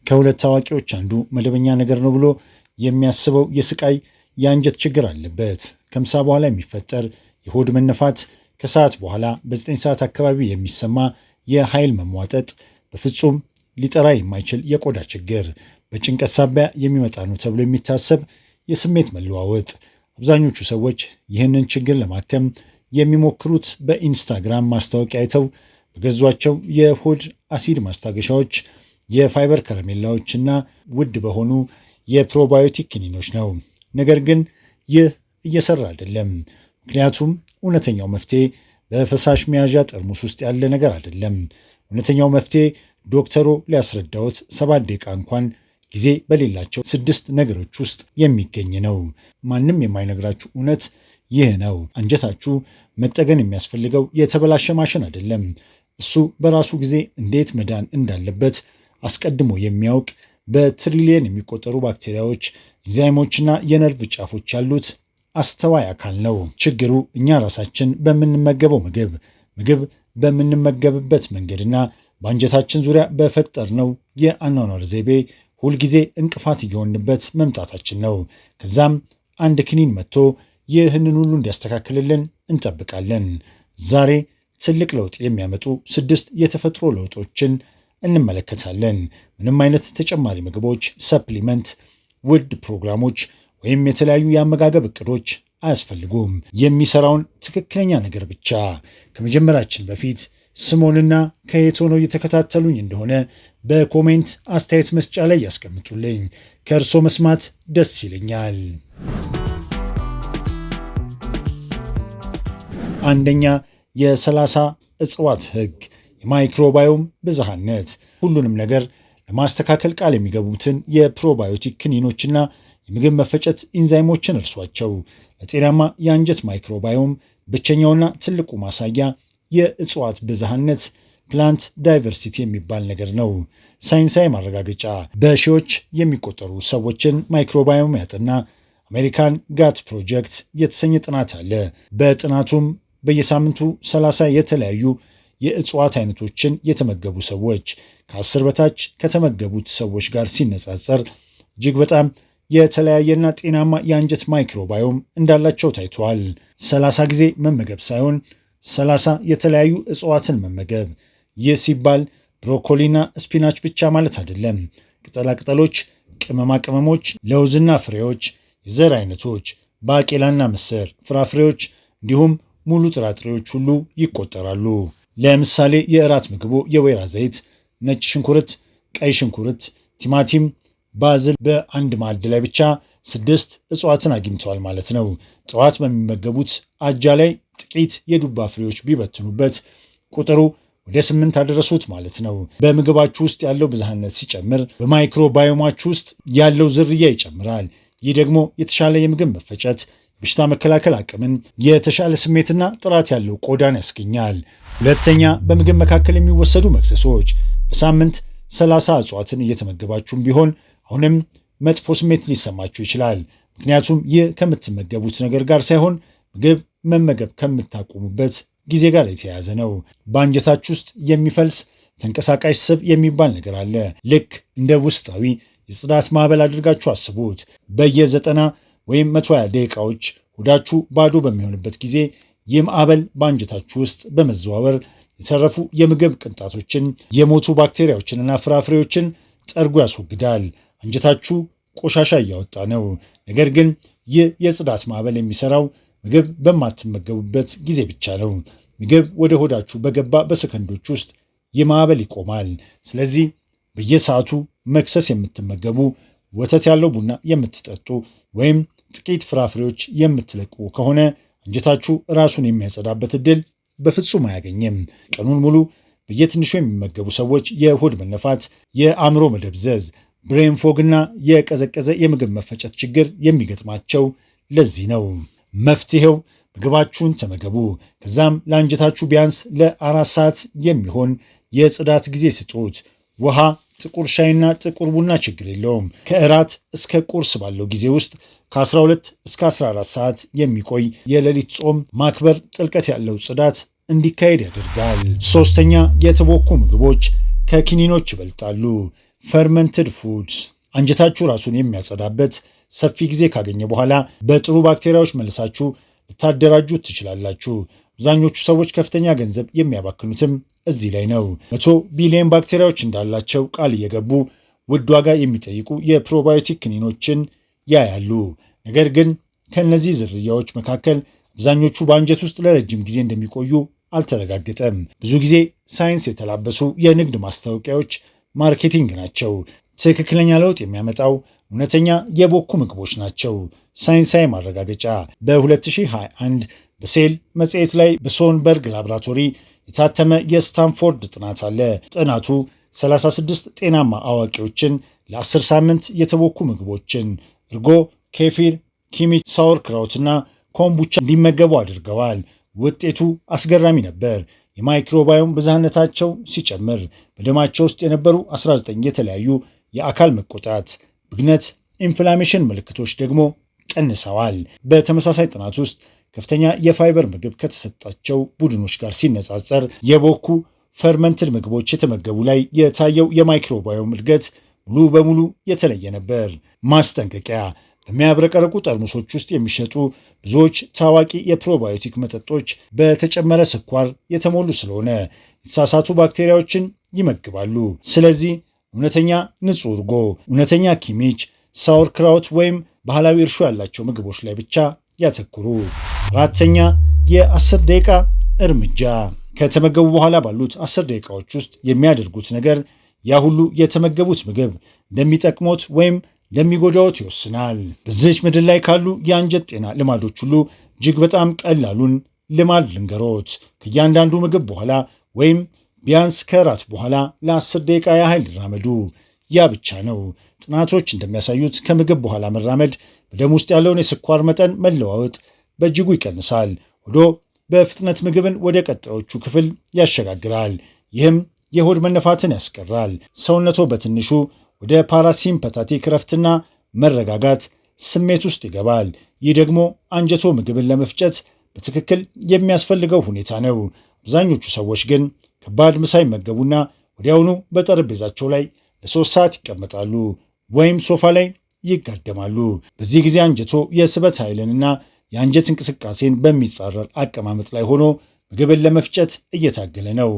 ከሁለት አዋቂዎች አንዱ መደበኛ ነገር ነው ብሎ የሚያስበው የስቃይ የአንጀት ችግር አለበት። ከምሳ በኋላ የሚፈጠር የሆድ መነፋት፣ ከሰዓት በኋላ በ9 ሰዓት አካባቢ የሚሰማ የኃይል መሟጠጥ፣ በፍጹም ሊጠራ የማይችል የቆዳ ችግር፣ በጭንቀት ሳቢያ የሚመጣ ነው ተብሎ የሚታሰብ የስሜት መለዋወጥ። አብዛኞቹ ሰዎች ይህንን ችግር ለማከም የሚሞክሩት በኢንስታግራም ማስታወቂያ አይተው በገዟቸው የሆድ አሲድ ማስታገሻዎች፣ የፋይበር ከረሜላዎችና ውድ በሆኑ የፕሮባዮቲክ ክኒኖች ነው። ነገር ግን ይህ እየሰራ አይደለም። ምክንያቱም እውነተኛው መፍትሄ በፈሳሽ መያዣ ጠርሙስ ውስጥ ያለ ነገር አይደለም። እውነተኛው መፍትሄ ዶክተሩ ሊያስረዳዎት 7 ደቂቃ እንኳን ጊዜ በሌላቸው 6 ነገሮች ውስጥ የሚገኝ ነው። ማንም የማይነግራችሁ እውነት ይህ ነው። አንጀታችሁ መጠገን የሚያስፈልገው የተበላሸ ማሽን አይደለም። እሱ በራሱ ጊዜ እንዴት መዳን እንዳለበት አስቀድሞ የሚያውቅ በትሪሊየን የሚቆጠሩ ባክቴሪያዎች፣ ኢንዛይሞችና የነርቭ ጫፎች ያሉት አስተዋይ አካል ነው። ችግሩ እኛ ራሳችን በምንመገበው ምግብ በምንመገብበት መንገድና በአንጀታችን ዙሪያ በፈጠርነው የአኗኗር ዘይቤ ሁልጊዜ እንቅፋት እየሆንበት መምጣታችን ነው። ከዛም አንድ ክኒን መጥቶ ይህንን ሁሉ እንዲያስተካክልልን እንጠብቃለን። ዛሬ ትልቅ ለውጥ የሚያመጡ 6 የተፈጥሮ ለውጦችን እንመለከታለን። ምንም አይነት ተጨማሪ ምግቦች፣ ሰፕሊመንት፣ ውድ ፕሮግራሞች ወይም የተለያዩ የአመጋገብ እቅዶች አያስፈልጉም። የሚሰራውን ትክክለኛ ነገር ብቻ። ከመጀመራችን በፊት ስሞንና ከየት ሆነው እየተከታተሉኝ እንደሆነ በኮሜንት አስተያየት መስጫ ላይ ያስቀምጡልኝ። ከእርሶ መስማት ደስ ይለኛል። አንደኛ፣ የ30 እጽዋት ህግ፣ የማይክሮባዮም ብዝሃነት። ሁሉንም ነገር ለማስተካከል ቃል የሚገቡትን የፕሮባዮቲክ ክኒኖችና የምግብ መፈጨት ኢንዛይሞችን እርሷቸው። ለጤናማ የአንጀት ማይክሮባዮም ብቸኛውና ትልቁ ማሳያ የእጽዋት ብዝሃነት ፕላንት ዳይቨርሲቲ የሚባል ነገር ነው። ሳይንሳዊ ማረጋገጫ በሺዎች የሚቆጠሩ ሰዎችን ማይክሮባዮም ያጠና አሜሪካን ጋት ፕሮጀክት የተሰኘ ጥናት አለ። በጥናቱም በየሳምንቱ 30 የተለያዩ የእጽዋት አይነቶችን የተመገቡ ሰዎች ከ10 በታች ከተመገቡት ሰዎች ጋር ሲነጻጸር እጅግ በጣም የተለያየና ጤናማ የአንጀት ማይክሮባዮም እንዳላቸው ታይቷል። 30 ጊዜ መመገብ ሳይሆን 30 የተለያዩ እጽዋትን መመገብ። ይህ ሲባል ብሮኮሊና ስፒናች ብቻ ማለት አይደለም። ቅጠላቅጠሎች፣ ቅመማ ቅመሞች፣ ለውዝና ፍሬዎች፣ የዘር አይነቶች፣ ባቄላና ምስር፣ ፍራፍሬዎች እንዲሁም ሙሉ ጥራጥሬዎች ሁሉ ይቆጠራሉ። ለምሳሌ የእራት ምግቦ የወይራ ዘይት፣ ነጭ ሽንኩርት፣ ቀይ ሽንኩርት፣ ቲማቲም፣ ባዝል በአንድ ማዕድ ላይ ብቻ 6 እጽዋትን አግኝተዋል ማለት ነው። ጠዋት በሚመገቡት አጃ ላይ ጥቂት የዱባ ፍሬዎች ቢበትኑበት ቁጥሩ ወደ 8 አደረሱት ማለት ነው። በምግባችሁ ውስጥ ያለው ብዝሃነት ሲጨምር በማይክሮባዮማችሁ ውስጥ ያለው ዝርያ ይጨምራል። ይህ ደግሞ የተሻለ የምግብ መፈጨት፣ በሽታ መከላከል አቅምን፣ የተሻለ ስሜትና ጥራት ያለው ቆዳን ያስገኛል። ሁለተኛ፣ በምግብ መካከል የሚወሰዱ መክሰሶች። በሳምንት 30 እጽዋትን እየተመገባችሁም ቢሆን አሁንም መጥፎ ስሜት ሊሰማችሁ ይችላል። ምክንያቱም ይህ ከምትመገቡት ነገር ጋር ሳይሆን ምግብ መመገብ ከምታቆሙበት ጊዜ ጋር የተያያዘ ነው። በአንጀታችሁ ውስጥ የሚፈልስ ተንቀሳቃሽ ስብ የሚባል ነገር አለ። ልክ እንደ ውስጣዊ የጽዳት ማዕበል አድርጋችሁ አስቡት። በየ90 ወይም 120 ደቂቃዎች ሆዳችሁ ባዶ በሚሆንበት ጊዜ ይህ ማዕበል በአንጀታችሁ ውስጥ በመዘዋወር የተረፉ የምግብ ቅንጣቶችን፣ የሞቱ ባክቴሪያዎችንና ፍራፍሬዎችን ጠርጎ ያስወግዳል። አንጀታችሁ ቆሻሻ እያወጣ ነው። ነገር ግን ይህ የጽዳት ማዕበል የሚሰራው ምግብ በማትመገቡበት ጊዜ ብቻ ነው። ምግብ ወደ ሆዳችሁ በገባ በሰከንዶች ውስጥ ይህ ማዕበል ይቆማል። ስለዚህ በየሰዓቱ መክሰስ የምትመገቡ፣ ወተት ያለው ቡና የምትጠጡ ወይም ጥቂት ፍራፍሬዎች የምትለቁ ከሆነ አንጀታችሁ ራሱን የሚያጸዳበት ዕድል በፍጹም አያገኝም። ቀኑን ሙሉ በየትንሹ የሚመገቡ ሰዎች የሆድ መነፋት፣ የአእምሮ መደብዘዝ፣ ብሬን ፎግ እና የቀዘቀዘ የምግብ መፈጨት ችግር የሚገጥማቸው ለዚህ ነው። መፍትሄው ምግባችሁን ተመገቡ። ከዛም ለአንጀታችሁ ቢያንስ ለ4 ሰዓት የሚሆን የጽዳት ጊዜ ስጡት። ውሃ፣ ጥቁር ሻይና ጥቁር ቡና ችግር የለውም። ከእራት እስከ ቁርስ ባለው ጊዜ ውስጥ ከ12 እስከ 14 ሰዓት የሚቆይ የሌሊት ጾም ማክበር ጥልቀት ያለው ጽዳት እንዲካሄድ ያደርጋል። ሶስተኛ፣ የተቦኩ ምግቦች ከኪኒኖች ይበልጣሉ። ፈርመንትድ ፉድስ አንጀታችሁ ራሱን የሚያጸዳበት ሰፊ ጊዜ ካገኘ በኋላ በጥሩ ባክቴሪያዎች መልሳችሁ ልታደራጁት ትችላላችሁ። አብዛኞቹ ሰዎች ከፍተኛ ገንዘብ የሚያባክኑትም እዚህ ላይ ነው። 100 ቢሊዮን ባክቴሪያዎች እንዳላቸው ቃል እየገቡ ውድ ዋጋ የሚጠይቁ የፕሮባዮቲክ ክኒኖችን ያያሉ። ነገር ግን ከእነዚህ ዝርያዎች መካከል አብዛኞቹ በአንጀት ውስጥ ለረጅም ጊዜ እንደሚቆዩ አልተረጋገጠም። ብዙ ጊዜ ሳይንስ የተላበሱ የንግድ ማስታወቂያዎች ማርኬቲንግ ናቸው። ትክክለኛ ለውጥ የሚያመጣው እውነተኛ የቦኩ ምግቦች ናቸው። ሳይንሳዊ ማረጋገጫ በ2021 በሴል መጽሔት ላይ በሶንበርግ ላቦራቶሪ የታተመ የስታንፎርድ ጥናት አለ። ጥናቱ 36 ጤናማ አዋቂዎችን ለ10 ሳምንት የተቦኩ ምግቦችን እርጎ፣ ኬፊር፣ ኪሚች፣ ሳውርክራውትና ኮምቡቻ እንዲመገቡ አድርገዋል። ውጤቱ አስገራሚ ነበር። የማይክሮባዮም ብዝሃነታቸው ሲጨምር በደማቸው ውስጥ የነበሩ 19 የተለያዩ የአካል መቆጣት፣ ብግነት፣ ኢንፍላሜሽን ምልክቶች ደግሞ ቀንሰዋል። በተመሳሳይ ጥናት ውስጥ ከፍተኛ የፋይበር ምግብ ከተሰጣቸው ቡድኖች ጋር ሲነጻጸር የቦኩ ፈርመንትድ ምግቦች የተመገቡ ላይ የታየው የማይክሮባዮም እድገት ሙሉ በሙሉ የተለየ ነበር። ማስጠንቀቂያ፣ በሚያብረቀረቁ ጠርሙሶች ውስጥ የሚሸጡ ብዙዎች ታዋቂ የፕሮባዮቲክ መጠጦች በተጨመረ ስኳር የተሞሉ ስለሆነ የተሳሳቱ ባክቴሪያዎችን ይመግባሉ። ስለዚህ እውነተኛ ንጹህ እርጎ፣ እውነተኛ ኪሚች፣ ሳውርክራውት ወይም ባህላዊ እርሾ ያላቸው ምግቦች ላይ ብቻ ያተኩሩ። አራተኛ የ10 ደቂቃ እርምጃ። ከተመገቡ በኋላ ባሉት 10 ደቂቃዎች ውስጥ የሚያደርጉት ነገር ያ ሁሉ የተመገቡት ምግብ እንደሚጠቅሞት ወይም እንደሚጎዳዎት ይወስናል። በዚች ምድር ላይ ካሉ የአንጀት ጤና ልማዶች ሁሉ እጅግ በጣም ቀላሉን ልማድ ልንገሮት። ከእያንዳንዱ ምግብ በኋላ ወይም ቢያንስ ከእራት በኋላ ለ10 ደቂቃ ያህል ይራመዱ። ያ ብቻ ነው። ጥናቶች እንደሚያሳዩት ከምግብ በኋላ መራመድ በደም ውስጥ ያለውን የስኳር መጠን መለዋወጥ በእጅጉ ይቀንሳል። ሆዶ በፍጥነት ምግብን ወደ ቀጣዮቹ ክፍል ያሸጋግራል። ይህም የሆድ መነፋትን ያስቀራል። ሰውነቶ በትንሹ ወደ ፓራሲምፐታቲክ ረፍትና መረጋጋት ስሜት ውስጥ ይገባል። ይህ ደግሞ አንጀቶ ምግብን ለመፍጨት በትክክል የሚያስፈልገው ሁኔታ ነው። አብዛኞቹ ሰዎች ግን ከባድ ምሳ ይመገቡና ወዲያውኑ በጠረጴዛቸው ላይ ለ3 ሰዓት ይቀመጣሉ ወይም ሶፋ ላይ ይጋደማሉ። በዚህ ጊዜ አንጀቶ የስበት ኃይልንና የአንጀት እንቅስቃሴን በሚጻረር አቀማመጥ ላይ ሆኖ ምግብን ለመፍጨት እየታገለ ነው።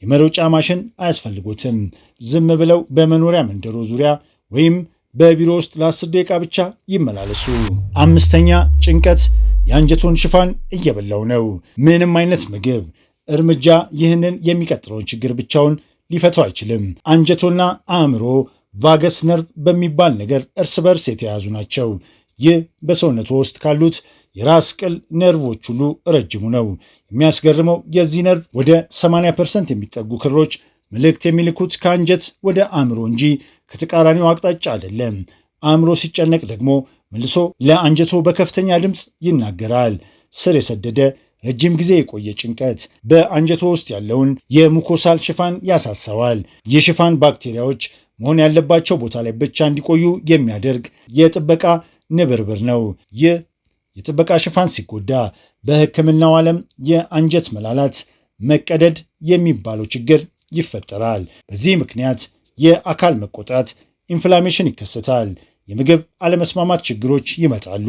የመሮጫ ማሽን አያስፈልጎትም። ዝም ብለው በመኖሪያ መንደሮ ዙሪያ ወይም በቢሮ ውስጥ ለ10 ደቂቃ ብቻ ይመላለሱ። አምስተኛ ጭንቀት የአንጀቶን ሽፋን እየበላው ነው። ምንም አይነት ምግብ እርምጃ ይህንን የሚቀጥለውን ችግር ብቻውን ሊፈታው አይችልም። አንጀቶና አእምሮ ቫገስ ነርቭ በሚባል ነገር እርስ በርስ የተያዙ ናቸው። ይህ በሰውነቱ ውስጥ ካሉት የራስ ቅል ነርቮች ሁሉ ረጅሙ ነው። የሚያስገርመው የዚህ ነርቭ ወደ 80% የሚጠጉ ክሮች መልእክት የሚልኩት ከአንጀት ወደ አእምሮ እንጂ ከተቃራኒው አቅጣጫ አይደለም። አእምሮ ሲጨነቅ ደግሞ መልሶ ለአንጀቶ በከፍተኛ ድምፅ ይናገራል። ስር የሰደደ ረጅም ጊዜ የቆየ ጭንቀት በአንጀቶ ውስጥ ያለውን የሙኮሳል ሽፋን ያሳሰዋል። ይህ ሽፋን ባክቴሪያዎች መሆን ያለባቸው ቦታ ላይ ብቻ እንዲቆዩ የሚያደርግ የጥበቃ ንብርብር ነው። ይህ የጥበቃ ሽፋን ሲጎዳ በሕክምናው ዓለም የአንጀት መላላት፣ መቀደድ የሚባለው ችግር ይፈጠራል። በዚህ ምክንያት የአካል መቆጣት፣ ኢንፍላሜሽን ይከሰታል። የምግብ አለመስማማት ችግሮች ይመጣሉ።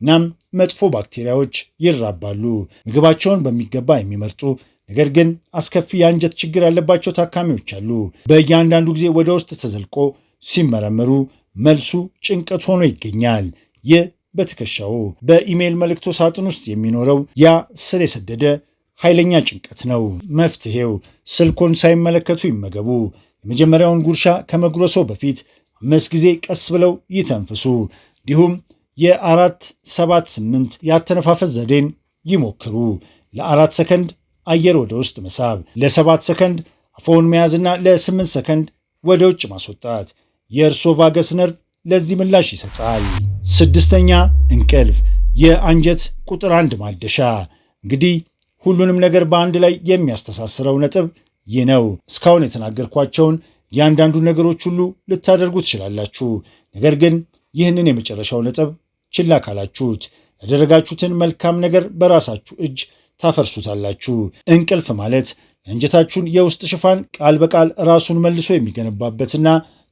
እናም መጥፎ ባክቴሪያዎች ይራባሉ። ምግባቸውን በሚገባ የሚመርጡ ነገር ግን አስከፊ የአንጀት ችግር ያለባቸው ታካሚዎች አሉ። በእያንዳንዱ ጊዜ ወደ ውስጥ ተዘልቆ ሲመረመሩ መልሱ ጭንቀት ሆኖ ይገኛል። ይህ በትከሻው በኢሜይል መልእክቶ ሳጥን ውስጥ የሚኖረው ያ ስር የሰደደ ኃይለኛ ጭንቀት ነው። መፍትሄው ስልኮን ሳይመለከቱ ይመገቡ። የመጀመሪያውን ጉርሻ ከመጉረሶ በፊት 5 ጊዜ ቀስ ብለው ይተንፍሱ። እንዲሁም የ4-7-8 የአተነፋፈስ ዘዴን ይሞክሩ። ለ4 ሰከንድ አየር ወደ ውስጥ መሳብ፣ ለ7 ሰከንድ አፎን መያዝና ለ8 ሰከንድ ወደ ውጭ ማስወጣት። የእርሶ ቫገስ ነርቭ ለዚህ ምላሽ ይሰጣል። 6ኛ እንቅልፍ፣ የአንጀት ቁጥር 1 ማደሻ። እንግዲህ ሁሉንም ነገር በአንድ ላይ የሚያስተሳስረው ነጥብ ይህ ነው። እስካሁን የተናገርኳቸውን የአንዳንዱ ነገሮች ሁሉ ልታደርጉ ትችላላችሁ። ነገር ግን ይህንን የመጨረሻው ነጥብ ችላ ካላችሁት ያደረጋችሁትን መልካም ነገር በራሳችሁ እጅ ታፈርሱታላችሁ። እንቅልፍ ማለት የአንጀታችሁን የውስጥ ሽፋን ቃል በቃል ራሱን መልሶ የሚገነባበትና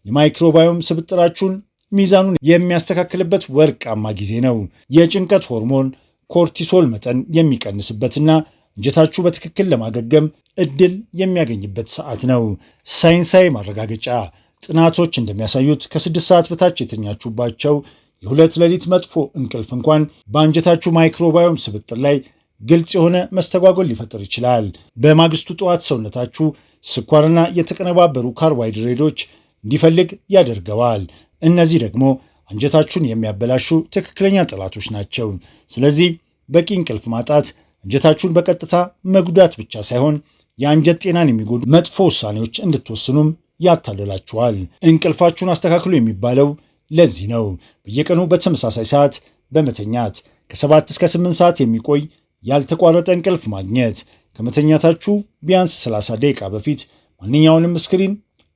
የማይክሮባዮም ስብጥራችሁን ሚዛኑን የሚያስተካክልበት ወርቃማ ጊዜ ነው። የጭንቀት ሆርሞን ኮርቲሶል መጠን የሚቀንስበትና አንጀታችሁ በትክክል ለማገገም እድል የሚያገኝበት ሰዓት ነው። ሳይንሳዊ ማረጋገጫ ጥናቶች እንደሚያሳዩት ከ6 ሰዓት በታች የተኛችሁባቸው የ2 ሌሊት መጥፎ እንቅልፍ እንኳን በአንጀታችሁ ማይክሮባዮም ስብጥር ላይ ግልጽ የሆነ መስተጓጎል ሊፈጥር ይችላል። በማግስቱ ጠዋት ሰውነታችሁ ስኳርና የተቀነባበሩ ካርቦሃይድሬቶች እንዲፈልግ ያደርገዋል። እነዚህ ደግሞ አንጀታችሁን የሚያበላሹ ትክክለኛ ጠላቶች ናቸው። ስለዚህ በቂ እንቅልፍ ማጣት አንጀታችሁን በቀጥታ መጉዳት ብቻ ሳይሆን የአንጀት ጤናን የሚጎዱ መጥፎ ውሳኔዎች እንድትወስኑም ያታልላችኋል። እንቅልፋችሁን አስተካክሉ የሚባለው ለዚህ ነው። በየቀኑ በተመሳሳይ ሰዓት በመተኛት ከ7 እስከ 8 ሰዓት የሚቆይ ያልተቋረጠ እንቅልፍ ማግኘት፣ ከመተኛታችሁ ቢያንስ 30 ደቂቃ በፊት ማንኛውንም ስክሪን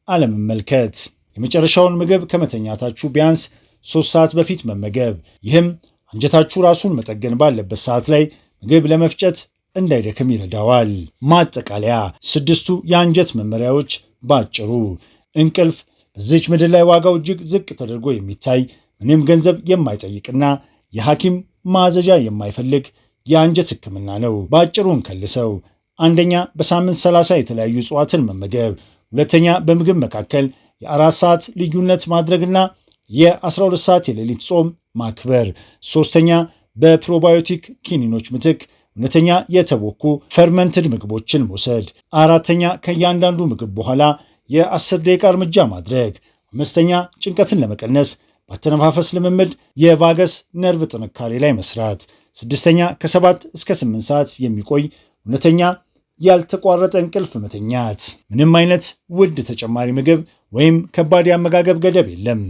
አለመመልከት፣ የመጨረሻውን ምግብ ከመተኛታችሁ ቢያንስ 3 ሰዓት በፊት መመገብ። ይህም አንጀታችሁ ራሱን መጠገን ባለበት ሰዓት ላይ ምግብ ለመፍጨት እንዳይደክም ይረዳዋል። ማጠቃለያ 6ቱ የአንጀት መመሪያዎች ባጭሩ። እንቅልፍ በዚች ምድር ላይ ዋጋው እጅግ ዝቅ ተደርጎ የሚታይ ምንም ገንዘብ የማይጠይቅና የሐኪም ማዘዣ የማይፈልግ የአንጀት ሕክምና ነው። ባጭሩ እንከልሰው። 1ኛ በሳምንት 30 የተለያዩ እጽዋትን መመገብ። 2ኛ በምግብ መካከል የ4 ሰዓት ልዩነት ማድረግና የ12 ሰዓት የሌሊት ጾም ማክበር። 3ኛ በፕሮባዮቲክ ኪኒኖች ምትክ እውነተኛ የተቦኩ ፈርመንትድ ምግቦችን መውሰድ። 4ኛ ከእያንዳንዱ ምግብ በኋላ የ10 ደቂቃ እርምጃ ማድረግ። 5ኛ ጭንቀትን ለመቀነስ በአተነፋፈስ ልምምድ የቫገስ ነርቭ ጥንካሬ ላይ መስራት። 6ኛ ከ7 እስከ 8 ሰዓት የሚቆይ እውነተኛ ያልተቋረጠ እንቅልፍ መተኛት። ምንም አይነት ውድ ተጨማሪ ምግብ ወይም ከባድ የአመጋገብ ገደብ የለም።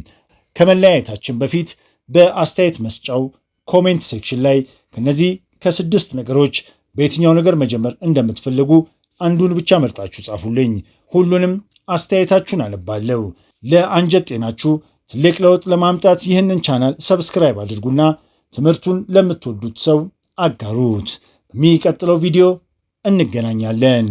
ከመለያየታችን በፊት በአስተያየት መስጫው ኮሜንት ሴክሽን ላይ ከነዚህ ከ6 ነገሮች በየትኛው ነገር መጀመር እንደምትፈልጉ አንዱን ብቻ መርጣችሁ ጻፉልኝ። ሁሉንም አስተያየታችሁን አነባለሁ። ለአንጀት ጤናችሁ ትልቅ ለውጥ ለማምጣት ይህንን ቻናል ሰብስክራይብ አድርጉና ትምህርቱን ለምትወዱት ሰው አጋሩት። በሚቀጥለው ቪዲዮ እንገናኛለን።